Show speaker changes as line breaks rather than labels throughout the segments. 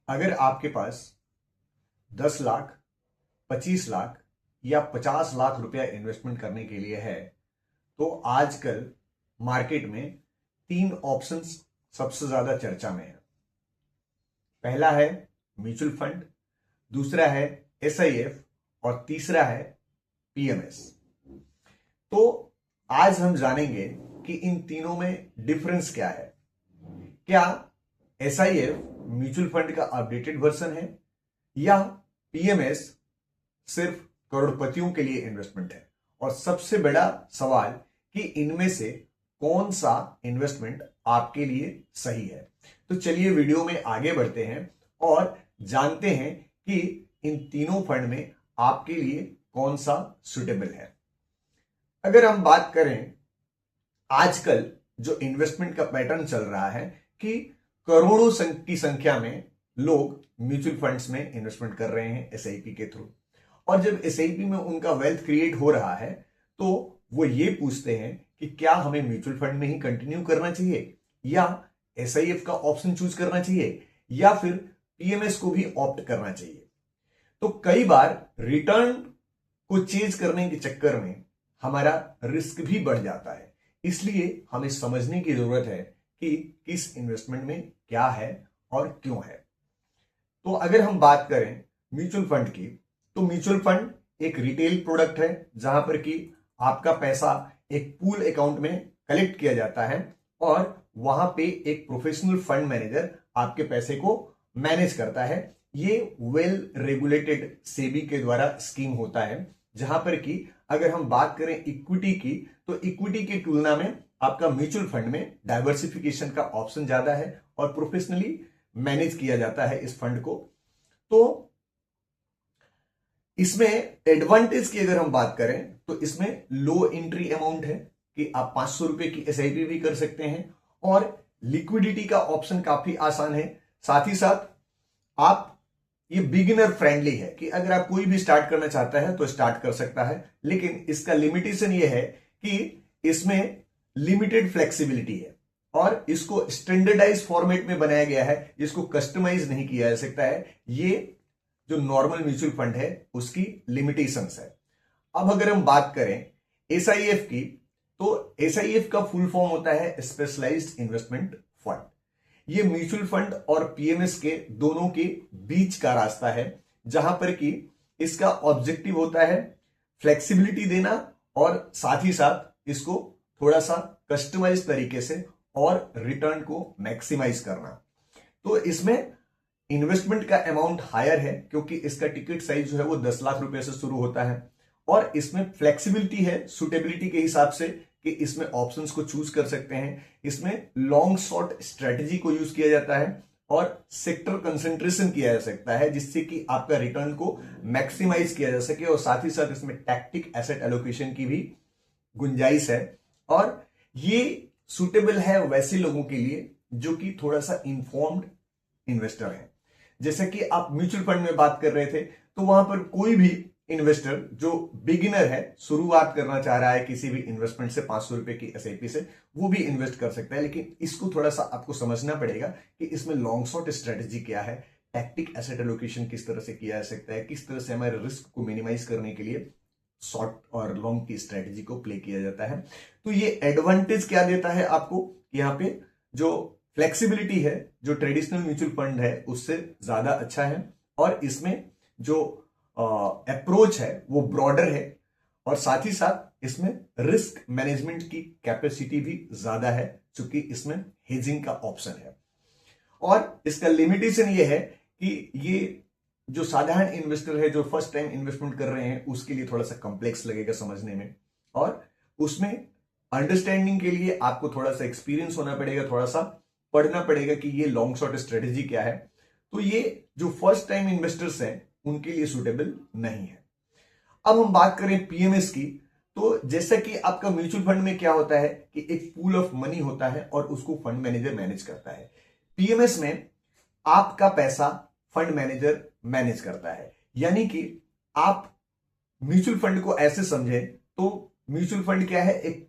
अगर आपके पास 10 लाख, 25 लाख या 50 लाख रुपया इन्वेस्टमेंट करने के लिए है तो आजकल मार्केट में 3 ऑप्शंस सबसे ज्यादा चर्चा में है। पहला है म्यूचुअल फंड, दूसरा है एसआईएफ और तीसरा है पीएमएस। तो आज हम जानेंगे कि इन तीनों में डिफरेंस क्या है। क्या एसआईएफ म्यूचुअल फंड का अपडेटेड वर्जन है या पीएमएस सिर्फ करोड़पतियों के लिए इन्वेस्टमेंट है, और सबसे बड़ा सवाल कि इनमें से कौन सा इन्वेस्टमेंट आपके लिए सही है। तो चलिए वीडियो में आगे बढ़ते हैं और जानते हैं कि इन तीनों फंड में आपके लिए कौन सा सुटेबल है। अगर हम बात करें, आजकल जो इन्वेस्टमेंट का पैटर्न चल रहा है कि करोड़ों की संख्या में लोग म्यूचुअल फंड्स में इन्वेस्टमेंट कर रहे हैं एसआईपी के थ्रू, और जब एसआईपी में उनका वेल्थ क्रिएट हो रहा है तो वो ये पूछते हैं कि क्या हमें म्यूचुअल फंड में ही कंटिन्यू करना चाहिए या एसआईएफ का ऑप्शन चूज करना चाहिए या फिर पीएमएस को भी ऑप्ट करना चाहिए। तो कई बार रिटर्न को चेंज करने के चक्कर में हमारा रिस्क भी बढ़ जाता है, इसलिए हमें समझने की जरूरत है कि किस इन्वेस्टमेंट में क्या है और क्यों है। तो अगर हम बात करें म्यूचुअल फंड की, तो म्यूचुअल फंड एक रिटेल प्रोडक्ट है जहां पर कि आपका पैसा एक पूल अकाउंट में कलेक्ट किया जाता है और वहां पे एक प्रोफेशनल फंड मैनेजर आपके पैसे को मैनेज करता है। ये वेल रेगुलेटेड सेबी के द्वारा स्कीम होता है, जहां पर कि अगर हम बात करें इक्विटी की, तो इक्विटी की तुलना में आपका म्यूचुअल फंड में डाइवर्सिफिकेशन का ऑप्शन ज्यादा है और प्रोफेशनली मैनेज किया जाता है इस फंड को। तो इसमें एडवांटेज की अगर हम बात करें तो इसमें लो एंट्री अमाउंट है कि आप 500 रुपए की एसआईपी भी कर सकते हैं और लिक्विडिटी का ऑप्शन काफी आसान है। साथ ही साथ आप ये बिगिनर फ्रेंडली है कि अगर आप कोई भी स्टार्ट करना चाहता है तो स्टार्ट कर सकता है, लेकिन इसका लिमिटेशन ये है कि इसमें लिमिटेड फ्लेक्सिबिलिटी है और इसको स्टैंडर्डाइज फॉर्मेट में बनाया गया है, इसको कस्टमाइज नहीं किया जा सकता है। ये जो नॉर्मल म्यूचुअल फंड है उसकी लिमिटेशंस है। अब अगर हम बात करें एसआईएफ की, तो एसआईएफ का फुल फॉर्म होता है स्पेशलाइज्ड इन्वेस्टमेंट फंड। ये म्यूचुअल फंड और पीएमएस के दोनों के बीच का रास्ता है, जहां पर कि इसका ऑब्जेक्टिव होता है फ्लेक्सिबिलिटी देना और साथ ही साथ इसको थोड़ा सा कस्टमाइज तरीके से और रिटर्न को मैक्सिमाइज करना। तो इसमें इन्वेस्टमेंट का अमाउंट हायर है क्योंकि इसका टिकट साइज जो है वो 10 लाख रुपए से शुरू होता है और इसमें फ्लेक्सिबिलिटी है सुटेबिलिटी के हिसाब से कि इसमें ऑप्शंस को चूज कर सकते हैं। इसमें लॉन्ग शॉर्ट स्ट्रेटजी को यूज किया जाता है और सेक्टर कंसेंट्रेशन किया जा सकता है, जिससे कि आपका रिटर्न को मैक्सिमाइज किया जा सके, और साथ ही साथ इसमें टैक्टिक एसेट एलोकेशन की भी गुंजाइश है। और ये सुटेबल है वैसे लोगों के लिए जो कि थोड़ा सा इंफॉर्म्ड इन्वेस्टर है। जैसे कि आप म्यूचुअल फंड में बात कर रहे थे, तो वहां पर कोई भी इन्वेस्टर जो बिगिनर है, शुरुआत करना चाह रहा है किसी भी इन्वेस्टमेंट से 500 रुपए की एसआईपी से, वो भी इन्वेस्ट कर सकता है। लेकिन इसको थोड़ा सा आपको समझना पड़ेगा कि इसमें लॉन्ग शॉर्ट स्ट्रेटजी क्या है, टैक्टिक एसेट एलोकेशन किस तरह से किया जा सकता है, किस तरह से हमारे रिस्क को मिनिमाइज करने के लिए शॉर्ट और लॉन्ग की स्ट्रेटजी को प्ले किया जाता है। तो ये एडवांटेज क्या देता है आपको, यहाँ पे जो फ्लेक्सिबिलिटी है जो ट्रेडिशनल म्यूचुअल फंड है उससे ज्यादा अच्छा है, और इसमें जो अप्रोच है वो ब्रॉडर है, और साथ ही साथ इसमें रिस्क मैनेजमेंट की कैपेसिटी भी ज्यादा है क्योंकि इसमें हेजिंग का ऑप्शन है। और इसका लिमिटेशन ये है कि ये जो साधारण इन्वेस्टर है जो फर्स्ट टाइम इन्वेस्टमेंट कर रहे हैं उसके लिए थोड़ा सा कॉम्प्लेक्स लगेगा समझने में, और उसमें अंडरस्टैंडिंग के लिए आपको थोड़ा सा एक्सपीरियंस होना पड़ेगा, थोड़ा सा पढ़ना पड़ेगा कि ये लॉन्ग शॉर्ट स्ट्रेटजी क्या है। तो ये जो फर्स्ट टाइम इन्वेस्टर्स हैं उनके लिए सुटेबल नहीं है। अब हम बात करें पीएमएस की, तो जैसा कि आपका म्यूचुअल फंड में क्या होता है कि एक पूल ऑफ मनी होता है और उसको फंड मैनेजर मैनेज करता है। पीएमएस में आपका पैसा फंड मैनेजर मैनेज करता है, यानी कि आप म्यूचुअल फंड को ऐसे समझें तो म्यूचुअल फंड क्या है, एक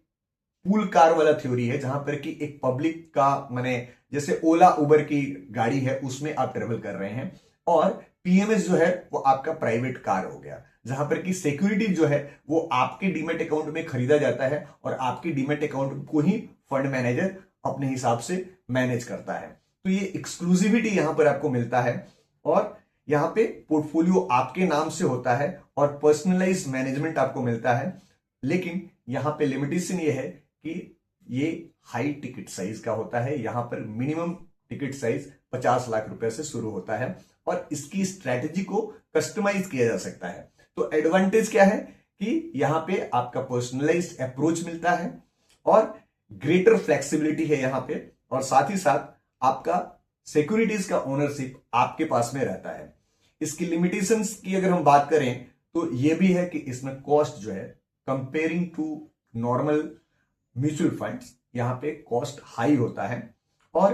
पूल कार वाला थ्योरी है, जहां पर कि एक पब्लिक का माने जैसे ओला उबर की गाड़ी है उसमें आप ट्रेवल कर रहे हैं, और पीएमएस जो है वो आपका प्राइवेट कार हो गया, जहां पर कि सिक्योरिटी जो है वो आपके डीमेट अकाउंट में खरीदा जाता है और आपके डीमेट अकाउंट को ही फंड मैनेजर अपने हिसाब से मैनेज करता है। तो ये एक्सक्लूसिविटी यहां पर आपको मिलता है, और यहां पे पोर्टफोलियो आपके नाम से होता है और पर्सनलाइज मैनेजमेंट आपको मिलता है। लेकिन यहां पे लिमिटेशन ये है कि ये हाई टिकट साइज का होता है। यहां पर मिनिमम टिकट साइज 50 लाख रुपए से शुरू होता है और इसकी स्ट्रेटेजी को कस्टमाइज किया जा सकता है। तो एडवांटेज क्या है कि यहां पे आपका पर्सनलाइज्ड अप्रोच मिलता है और ग्रेटर फ्लेक्सिबिलिटी है यहां पे, और साथ ही साथ आपका सिक्योरिटीज का ओनरशिप आपके पास में रहता है। इसकी लिमिटेशंस की अगर हम बात करें तो यह भी है कि इसमें कॉस्ट जो है comparing to normal mutual funds, यहां पे कॉस्ट हाई होता है और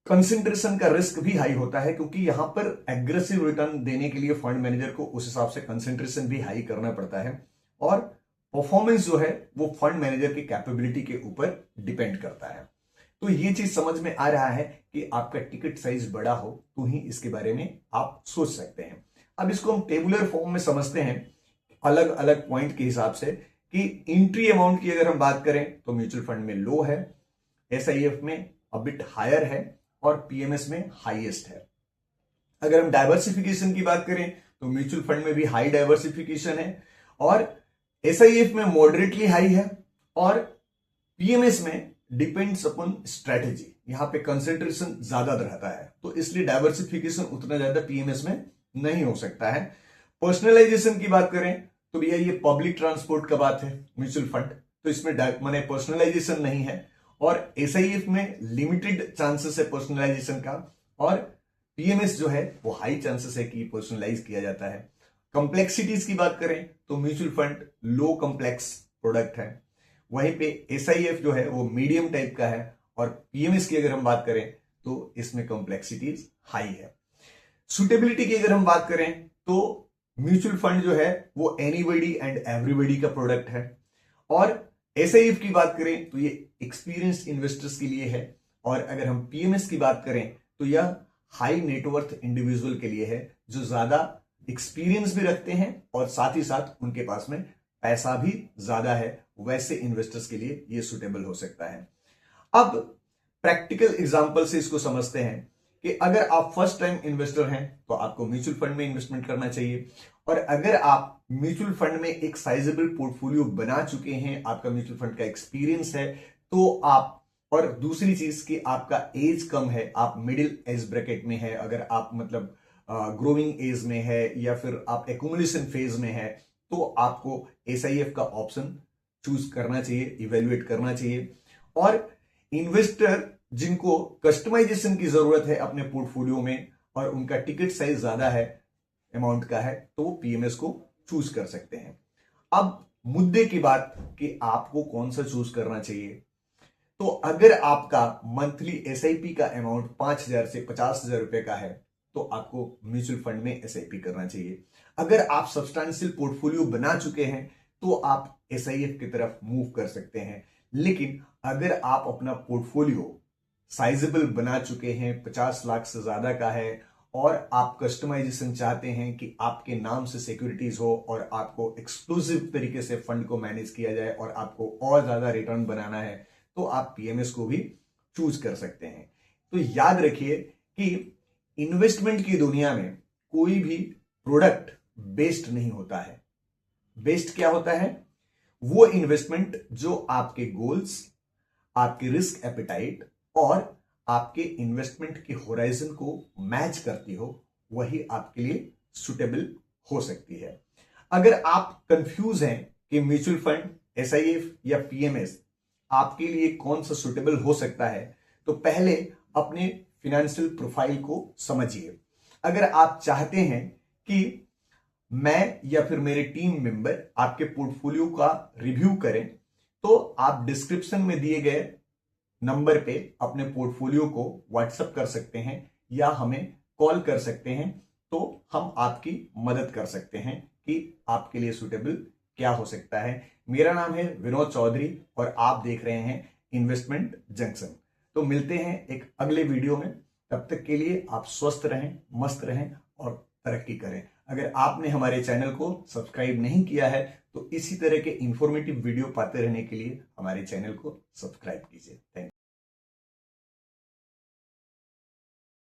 कंसंट्रेशन का रिस्क भी हाई होता है, क्योंकि यहां पर एग्रेसिव रिटर्न देने के लिए फंड मैनेजर को उस हिसाब से कंसंट्रेशन भी हाई करना पड़ता है, और परफॉर्मेंस जो है वो फंड मैनेजर की कैपेबिलिटी के ऊपर डिपेंड करता है। तो ये चीज समझ में आ रहा है कि आपका टिकट साइज बड़ा हो तो ही इसके बारे में आप सोच सकते हैं। अब इसको हम टेबुलर फॉर्म में समझते हैं अलग अलग पॉइंट के हिसाब से, कि एंट्री अमाउंट की अगर हम बात करें तो म्यूचुअल फंड में लो है, एसआईएफ में अबिट हायर है और पीएमएस में हाईएस्ट है। अगर हम डाइवर्सिफिकेशन की बात करें तो म्यूचुअल फंड में भी हाई डाइवर्सिफिकेशन है और एसआईएफ में मॉडरेटली हाई है, और पीएमएस में डिपेंड्स अपॉन स्ट्रेटेजी, यहां पे कंसेंट्रेशन ज्यादा रहता है, तो इसलिए डाइवर्सिफिकेशन उतना ज्यादा पीएमएस में नहीं हो सकता है। पर्सनलाइजेशन की बात करें तो भैया ये पब्लिक ट्रांसपोर्ट का बात है म्यूचुअल फंड, तो इसमें माने पर्सनलाइजेशन नहीं है, और एसआईएफ में लिमिटेड चांसेस है पर्सनलाइजेशन का, और पीएमएस जो है वो हाई चांसेस है कि पर्सनलाइज किया जाता है। कॉम्प्लेक्सिटीज की बात करें तो म्यूचुअल फंड लो कॉम्प्लेक्स प्रोडक्ट है, वहीं पे एसआईएफ जो है वो मीडियम टाइप का है, और पीएमएस की अगर हम बात करें तो इसमें कॉम्प्लेक्सिटीज हाई है। सुटेबिलिटी की अगर हम बात करें तो म्यूचुअल फंड जो है वो एनीबडी एंड एवरीबडी का प्रोडक्ट है, और एसआईएफ की बात करें तो ये एक्सपीरियंस्ड इन्वेस्टर्स के लिए है, और अगर हम पीएमएस की बात करें तो यह हाई नेटवर्थ इंडिविजुअल के लिए है जो ज्यादा एक्सपीरियंस भी रखते हैं और साथ ही साथ उनके पास में पैसा भी ज्यादा है, वैसे इन्वेस्टर्स के लिए यह सुटेबल हो सकता है। अब प्रैक्टिकल एग्जांपल से इसको समझते हैं कि अगर आप फर्स्ट टाइम इन्वेस्टर हैं तो आपको म्यूचुअल फंड में इन्वेस्टमेंट करना चाहिए, और अगर आप म्यूचुअल फंड में एक साइजेबल पोर्टफोलियो बना चुके हैं, आपका म्यूचुअल फंड का एक्सपीरियंस है, तो आप, और दूसरी चीज कि आपका एज कम है, आप मिडिल एज ब्रैकेट में है, अगर आप मतलब ग्रोइंग एज में है या फिर आप एक्यूमुलेशन फेज में है, तो आपको एसआईएफ का ऑप्शन चूज करना चाहिए, इवेल्युएट करना चाहिए। और इन्वेस्टर जिनको कस्टमाइजेशन की जरूरत है अपने पोर्टफोलियो में और उनका टिकट साइज ज्यादा है, अमाउंट का है, तो वो पीएमएस को चूज कर सकते हैं। अब मुद्दे की बात कि आपको कौन सा चूज करना चाहिए, तो अगर आपका मंथली एसआईपी का अमाउंट 5,000 से 50,000 रुपए का है तो आपको म्यूचुअल फंड में एसआईपी करना चाहिए। अगर आप सब्सटैंशियल पोर्टफोलियो बना चुके हैं तो आप एसआईएफ की तरफ मूव कर सकते हैं। लेकिन अगर आप अपना पोर्टफोलियो साइजेबल बना चुके हैं, 50 लाख से ज्यादा का है, और आप कस्टमाइजेशन चाहते हैं कि आपके नाम से सिक्योरिटीज हो और आपको एक्सक्लूसिव तरीके से फंड को मैनेज किया जाए और आपको और ज्यादा रिटर्न बनाना है, तो आप पीएमएस को भी चूज कर सकते हैं। तो याद रखिए कि इन्वेस्टमेंट की दुनिया में कोई भी प्रोडक्ट बेस्ड नहीं होता है। बेस्ड क्या होता है? वो इन्वेस्टमेंट जो आपके गोल्स, आपके रिस्क एपेटाइट और आपके इन्वेस्टमेंट के होराइजन को मैच करती हो, वही आपके लिए सुटेबल हो सकती है। अगर आप कंफ्यूज हैं कि म्यूचुअल फंड, एसआईएफ या पीएमएस आपके लिए कौन सा सुटेबल हो सकता है, तो पहले अपने फिनेंशियल प्रोफाइल को समझिए। अगर आप चाहते हैं कि मैं या फिर मेरे टीम मेंबर आपके पोर्टफोलियो का रिव्यू करें, तो आप डिस्क्रिप्शन में दिए गए नंबर पे अपने पोर्टफोलियो को व्हाट्सएप कर सकते हैं या हमें कॉल कर सकते हैं, तो हम आपकी मदद कर सकते हैं कि आपके लिए सुटेबल क्या हो सकता है। मेरा नाम है विनोद चौधरी और आप देख रहे हैं इन्वेस्टमेंट जंक्शन। तो मिलते हैं एक अगले वीडियो में। तब तक के लिए आप स्वस्थ रहें, मस्त रहें और तरक्की करें। अगर आपने हमारे चैनल को सब्सक्राइब नहीं किया है तो इसी तरह के इंफॉर्मेटिव वीडियो पाते रहने के लिए हमारे चैनल को सब्सक्राइब कीजिए। Thank you.